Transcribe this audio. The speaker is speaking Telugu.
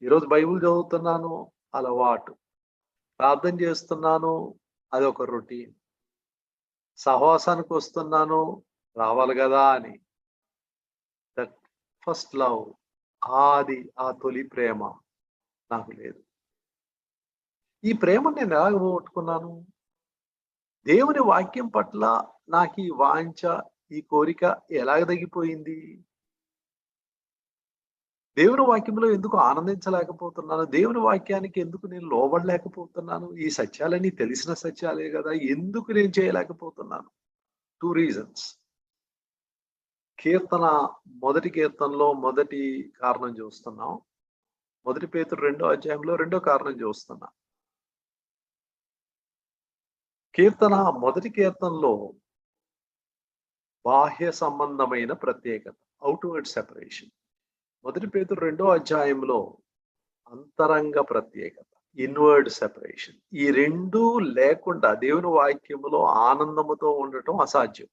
ఈరోజు బైబిల్ చదువుతున్నాను, అలవాటు. ప్రార్థన చేస్తున్నాను, అదొక రొటీన్. సహవాసానికి వస్తున్నాను, రావాలి కదా అని. దట్ ఫస్ట్ లవ్, ఆ తొలి ప్రేమ నాకు లేదు. ఈ ప్రేమను నేను ఎలాగ పోగొట్టుకున్నాను? దేవుని వాక్యం పట్ల నాకు ఈ వాంఛ, ఈ కోరిక ఎలాగ తగ్గిపోయింది? దేవుని వాక్యంలో ఎందుకు ఆనందించలేకపోతున్నాను? దేవుని వాక్యానికి ఎందుకు నేను లోబడలేకపోతున్నాను? ఈ సత్యాలన్నీ తెలిసిన సత్యాలే గదా! ఎందుకు నేను చేయలేకపోతున్నాను? 2 రీజన్స్. మొదటి కీర్తనలో మొదటి కారణం చూస్తున్నాం. మొదటి పేతురు 2వ అధ్యాయంలో రెండో కారణం చూస్తున్నాం. మొదటి కీర్తనలో బాహ్య సంబంధమైన ప్రత్యేకత, అవుట్‌వర్డ్ సెపరేషన్. మొదటి పేతురు 2వ అధ్యాయంలో అంతరంగ ప్రత్యేకత, ఇన్వర్డ్ సెపరేషన్. ఈ రెండూ లేకుండా దేవుని వాక్యములో ఆనందముతో ఉండటం అసాధ్యం.